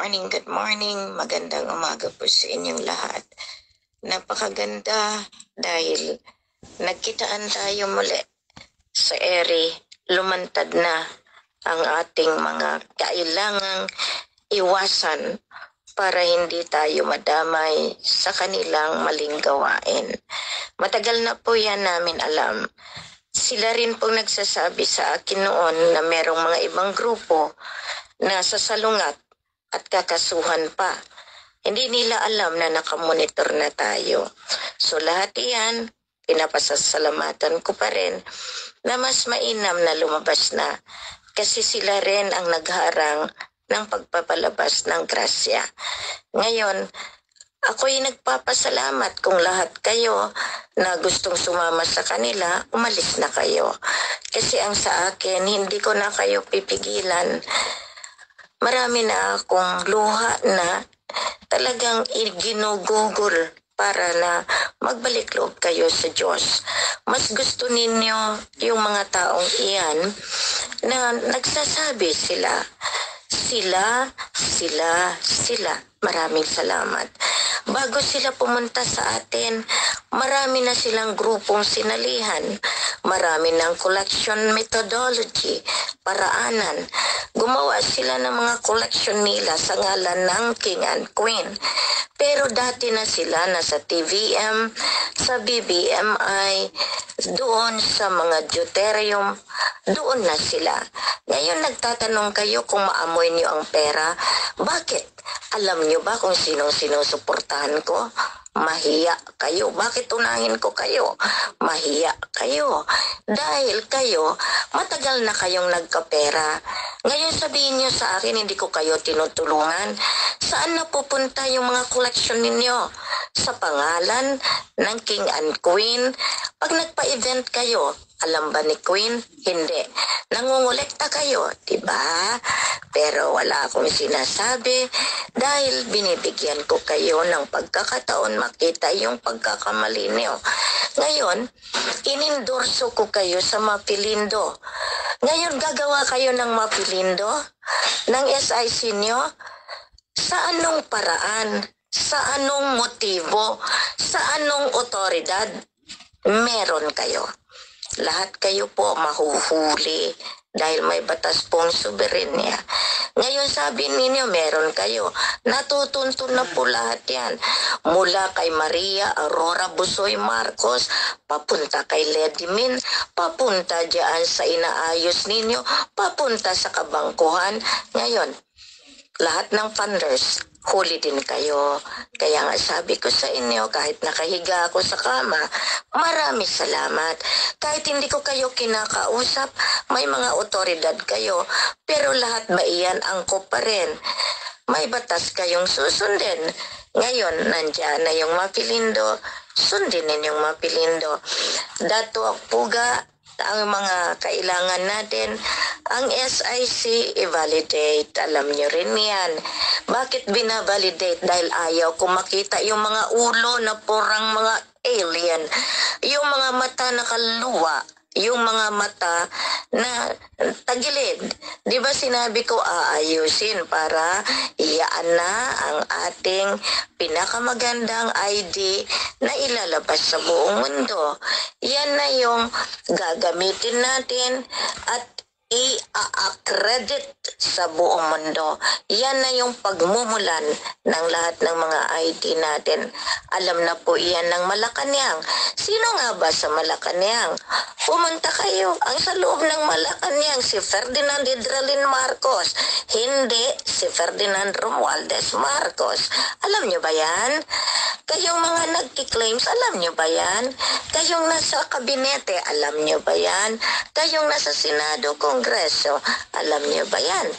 good morning. Magandang umaga po sa inyong lahat. Napakaganda dahil nagkitaan tayo muli sa ere. Lumantad na ang ating mga kailangang iwasan para hindi tayo madamay sa kanilang maling gawain. Matagal na po yan namin alam. Sila rin pong nagsasabi sa akin noon na merong mga ibang grupo na sasalungat at kakasuhan pa. Hindi nila alam na nakamonitor na tayo. So lahat iyan, pinapasasalamatan ko pa rin na mas mainam na lumabas na kasi sila rin ang nagharang ng pagpapalabas ng grasya. Ngayon, ako'y nagpapasalamat kung lahat kayo na gustong sumama sa kanila, umalis na kayo. Kasi ang sa akin, hindi ko na kayo pipigilan. Marami na akong luha na talagang ginugugol para na magbalik loob kayo sa Diyos. Mas gusto ninyo yung mga taong iyan na nagsasabi sila. Maraming salamat. Bago sila pumunta sa atin, marami na silang grupong sinalihan. Marami ng collection methodology, paraanan. Gumawa sila ng mga collection nila sa ngalan ng King and Queen. Pero dati na sila nasa TVM, sa BBMI, doon sa mga deuterium, doon na sila. Ngayon nagtatanong kayo kung maamoy niyo ang pera. Bakit? Alam niyo ba kung sinong sinusuportahan ko? Mahiya kayo. Bakit unahin ko kayo? Mahiya kayo. Dahil kayo, matagal na kayong nagkapera. Ngayon sabihin niyo sa akin, hindi ko kayo tinutulungan. Saan na pupunta yung mga collection ninyo? Sa pangalan ng King and Queen? Pag nagpa-event kayo, alam ba ni Queen? Hindi. Nangungulekta kayo, diba? Pero wala akong sinasabi dahil binibigyan ko kayo ng pagkakataon makita yung pagkakamali niyo. Ngayon, inendorso ko kayo sa Mapilindo. Ngayon, gagawa kayo ng Mapilindo? Ng SIC niyo? Sa anong paraan? Sa anong motibo? Sa anong otoridad? Meron kayo. Lahat kayo po mahuhuli dahil may batas pong soberenya. Ngayon sabi ninyo, meron kayo. Natutuntun na po lahat yan. Mula kay Maria Aurora Busoy Marcos, papunta kay Lady Min, papunta dyan sa inaayos ninyo, papunta sa kabangkuhan. Ngayon, lahat ng funders, huli din kayo. Kaya nga sabi ko sa inyo, kahit nakahiga ako sa kama, marami salamat. Kahit hindi ko kayo kinakausap, may mga otoridad kayo, pero lahat ba iyan angkop pa rin? May batas kayong susundin. Ngayon, nandyan na yung Mapilindo, sundin ninyong Mapilindo. Dato Puga, ang mga kailangan natin, ang SIC i-validate. Alam nyo rin yan. Bakit binavalidate? Dahil ayaw ko makita yung mga ulo na purang mga alien. Yung mga mata na kaluwa. Yung mga mata na tagilid. Di ba sinabi ko aayusin para iyaan na ang ating pinakamagandang ID na ilalabas sa buong mundo. Yan na yung gagamitin natin at i-accredit sa buong mundo. Yan na yung pagmumulan ng lahat ng mga ID natin. Alam na po iyan ng Malacanang. Sino nga ba sa Malacanang? Pumunta kayo. Ang sa loob ng Malacanang, si Ferdinand Hidralin Marcos. Hindi si Ferdinand Romualdez Marcos. Alam nyo ba yan? Kayong mga nagki-claims, alam nyo ba yan? Kayong nasa kabinete, alam nyo ba yan? Kayong nasa Senado, Kongreso, alam nyo ba yan?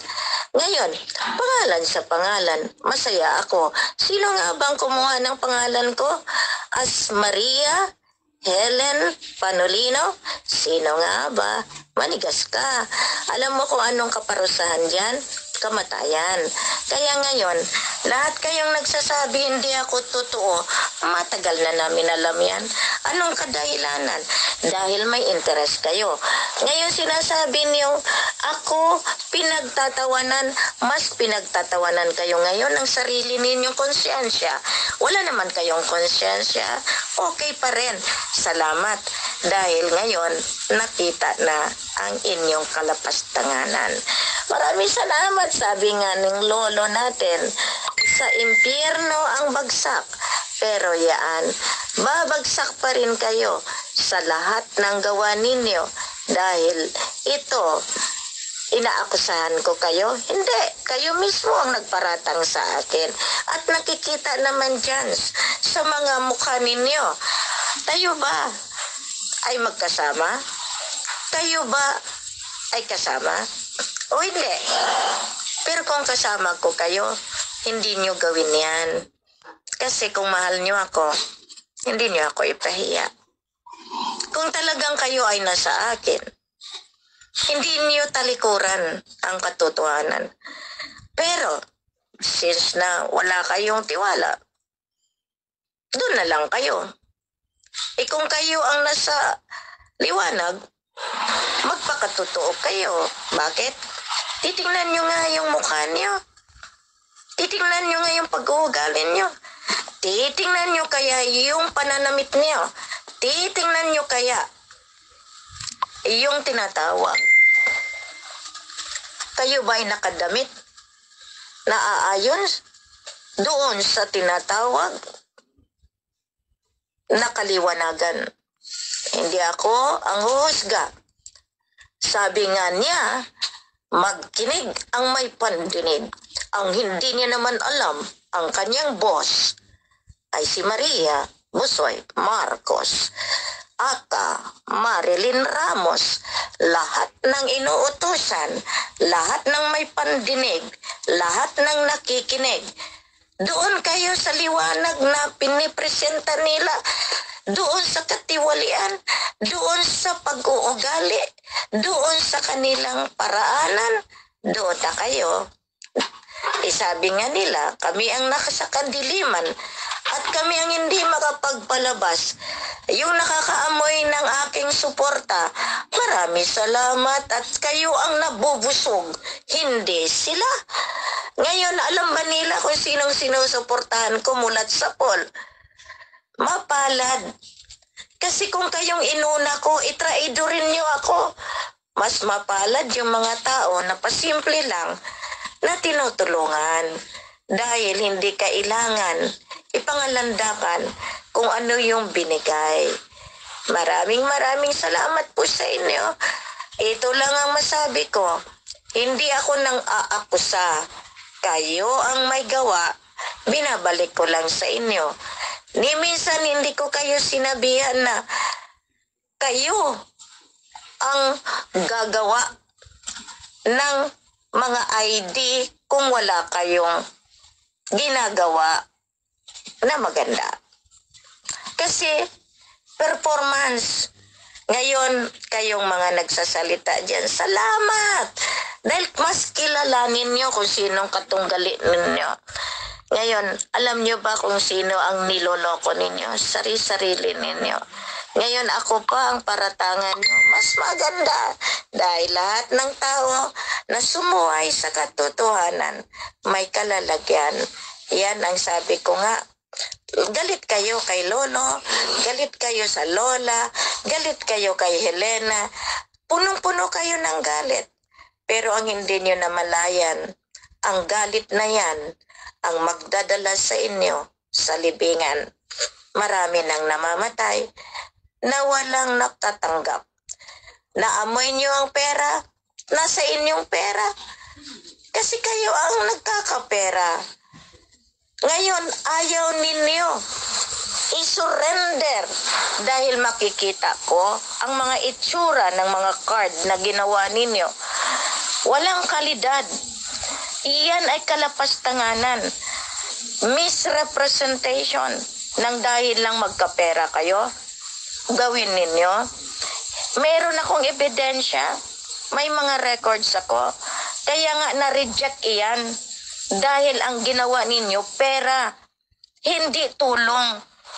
Ngayon, pangalan sa pangalan, masaya ako. Sino nga bang kumuha ng pangalan ko? As Maria Helen Panolino? Sino nga ba? Manigas ka. Alam mo kung anong kaparusahan dyan? kamatayan. Kaya ngayon, lahat kayong nagsasabi hindi ako totoo, matagal na namin alam yan. Anong kadahilanan? Dahil may interest kayo. Ngayon sinasabi niyo, ako pinagtatawanan, mas pinagtatawanan kayo ngayon ng sarili ninyong konsyensya. Wala naman kayong konsyensya, okay pa rin. Salamat. Dahil ngayon, nakita na ang inyong kalapastanganan. Maraming salamat, sabi nga ng lolo natin, sa impyerno ang bagsak. Pero yaan, babagsak pa rin kayo sa lahat ng gawa ninyo dahil ito, inaakusahan ko kayo? Hindi, kayo mismo ang nagparatang sa akin. At nakikita naman dyan sa mga mukha ninyo. Tayo ba ay magkasama? Kayo ba ay kasama? O hindi? Pero kung kasama ko kayo, hindi nyo gawin yan. Kasi kung mahal nyo ako, hindi nyo ako ipahiya. Kung talagang kayo ay nasa akin, hindi nyo talikuran ang katotohanan. Pero, since na wala kayong tiwala, doon na lang kayo. Kung kayo ang nasa liwanag, magpakatotoo kayo. Bakit? Titingnan nyo nga yung mukha nyo. Titingnan nyo nga yung pag-uugali nyo. Titingnan nyo kaya yung pananamit nyo. Titingnan nyo kaya yung tinatawag. Kayo ba ay nakadamit na aayon doon sa tinatawag na kaliwanagan? Hindi ako ang huhusga. Sabi nga niya, magkinig ang may pandinig. Ang hindi niya naman alam, ang kanyang boss ay si Maria Busoy Marcos, Aka Marilyn Ramos, lahat ng inuutusan, lahat ng may pandinig, lahat ng nakikinig. Doon kayo sa liwanag na pinipresenta nila, doon sa katiwalian, doon sa pag-uugali, doon sa kanilang paraanan, doon na kayo. Sabi nga nila, kami ang nakasakandiliman at kami ang hindi makapagpalabas. Yung nakakaamoy ng aking suporta, maraming salamat at kayo ang nabubusog, hindi sila. Ngayon, alam ba nila kung sinong sinusuportahan ko mulat sa poll? Mapalad. Kasi kung kayong inuna ko, itraidorin niyo ako. Mas mapalad yung mga tao na pasimple lang na tinutulungan dahil hindi kailangan ipangalandakan kung ano yung binigay. Maraming salamat po sa inyo. Ito lang ang masabi ko. Hindi ako nang aakusa. Kayo ang may gawa. Binabalik ko lang sa inyo. Ni minsan hindi ko kayo sinabihan na kayo ang gagawa ng mga ID kung wala kayong ginagawa na maganda. Kasi performance. Ngayon, kayong mga nagsasalita dyan, salamat! Dahil mas kilalanin nyo kung sinong katunggali ninyo. Ngayon, alam nyo ba kung sino ang niloloko ninyo? Sarili ninyo. Ngayon, ako pa ang paratangan nyo. Mas maganda. Dahil lahat ng tao na sumuway sa katotohanan, may kalalagyan. Yan ang sabi ko nga. Galit kayo kay Lolo, galit kayo sa Lola, galit kayo kay Helena. Punong-puno kayo ng galit. Pero ang hindi nyo namalayan, ang galit na yan, ang magdadala sa inyo sa libingan. Marami nang namamatay na walang natatanggap. Naamoy nyo ang pera, nasa inyong pera. Kasi kayo ang nagkakapera. Ngayon, ayaw ninyo i-surrender dahil makikita ko ang mga itsura ng mga card na ginawa ninyo. Walang kalidad. Iyan ay kalapastanganan. Misrepresentation ng dahil lang magkapera kayo. Gawin ninyo. Meron akong ebidensya. May mga records ako Kaya nga na-reject iyan dahil ang ginawa ninyo pera, hindi tulong,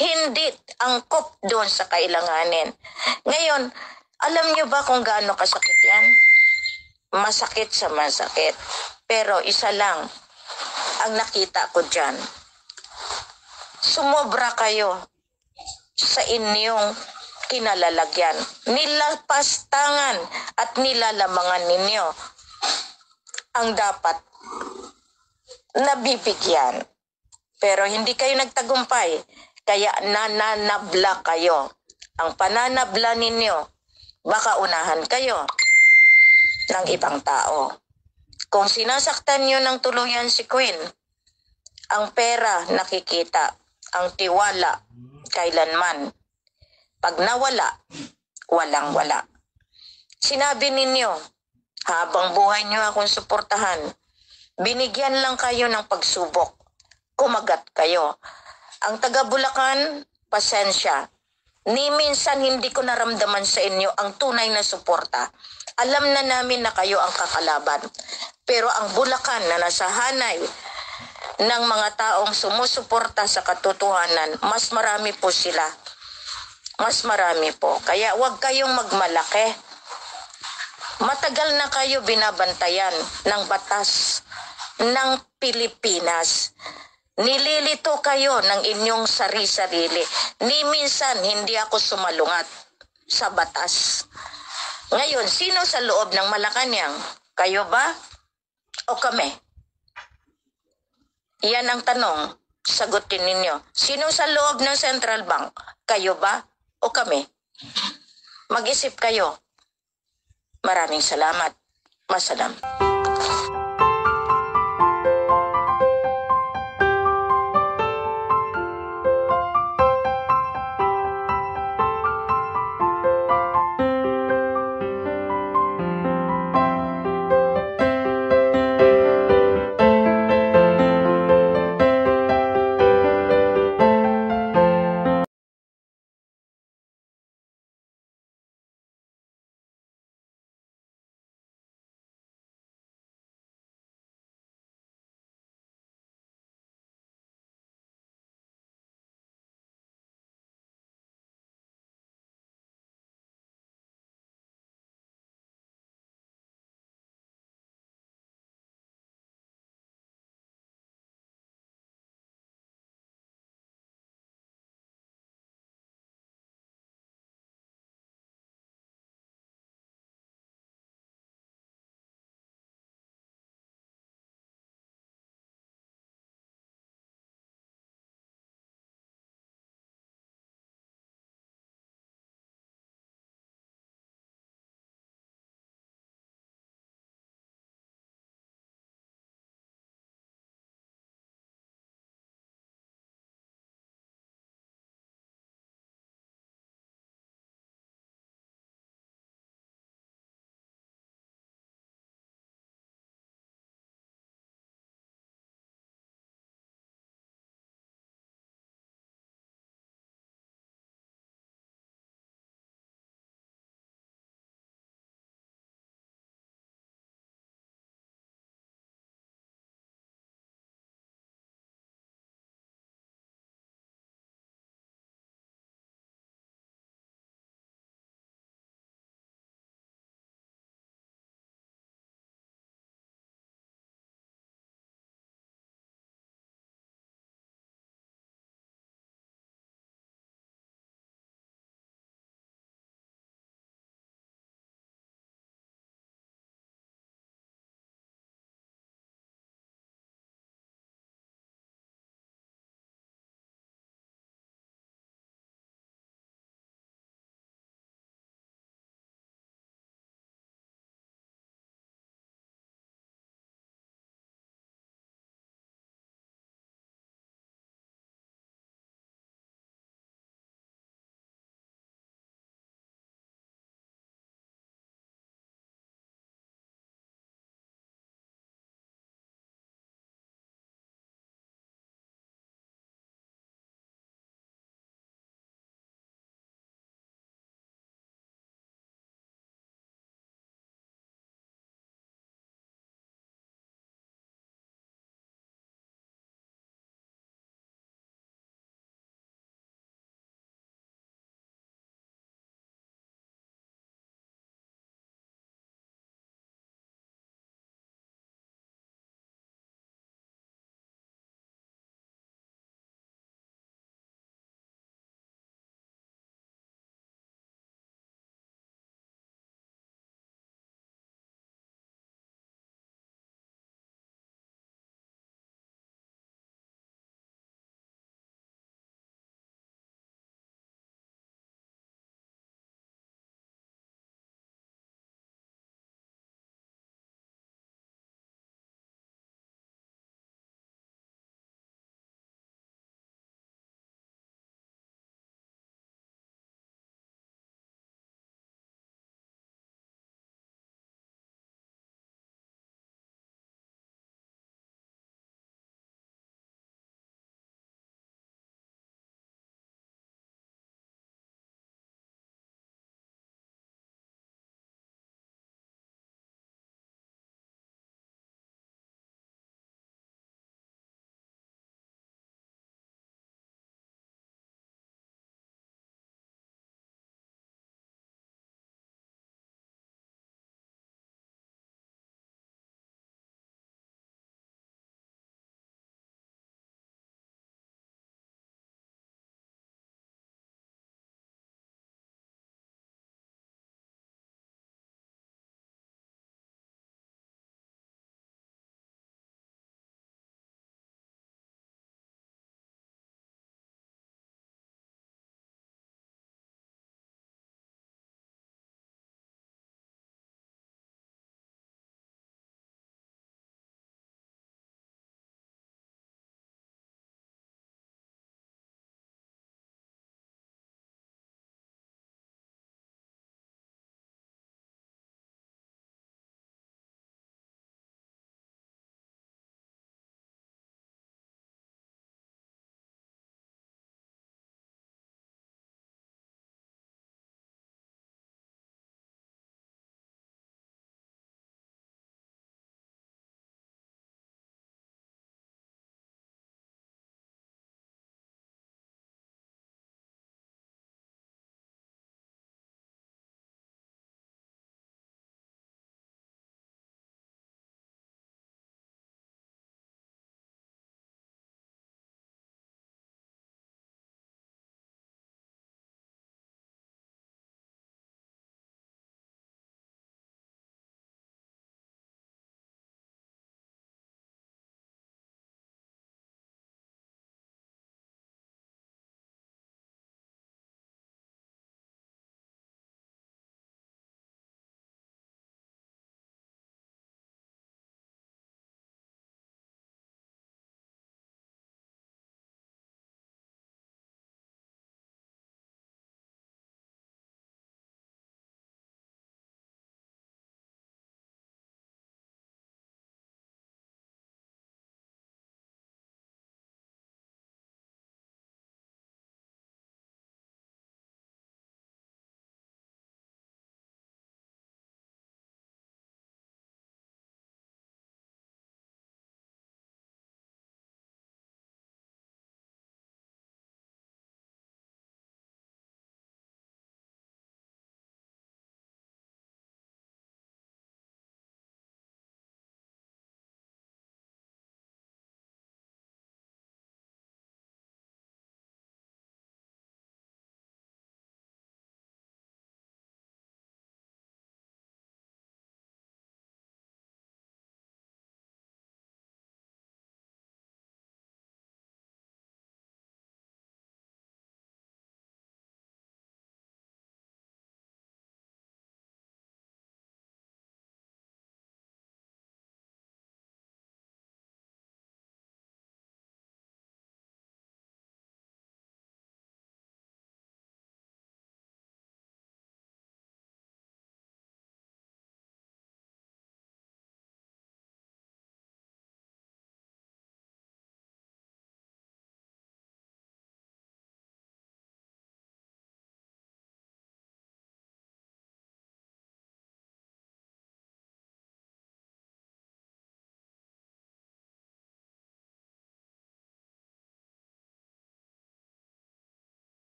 hindi angkop doon sa kailanganin. Ngayon, alam nyo ba kung gaano kasakit yan? Masakit sa masakit. Pero isa lang ang nakita ko dyan. Sumobra kayo sa inyong kinalalagyan. Nilapastangan at nilalamangan ninyo ang dapat nabibigyan. Pero hindi kayo nagtagumpay. Kaya nananabla kayo. Ang pananabla ninyo, baka unahan kayo ng ibang tao. Kung sinasaktan nyo ng tuluyan si Queen, ang pera nakikita, ang tiwala kailanman. Pag nawala, walang wala. Sinabi ninyo, habang buhay nyo akong suportahan, binigyan lang kayo ng pagsubok. Kumagat kayo. Ang taga Bulacan, pasensya. Ni minsan hindi ko naramdaman sa inyo ang tunay na suporta. Alam na namin na kayo ang kakalaban. Pero ang Bulacan na nasa hanay ng mga taong sumusuporta sa katotohanan, mas marami po sila. Mas marami po. Kaya huwag kayong magmalaki. Matagal na kayo binabantayan ng batas ng Pilipinas. Nililito kayo ng inyong sari-sarili. Ni minsan hindi ako sumalungat sa batas. Ngayon, sino sa loob ng Malacanang? Kayo ba o kami? Yan ang tanong. Sagutin ninyo. Sino sa loob ng Central Bank? Kayo ba o kami? Mag-isip kayo. Maraming salamat. Masalam.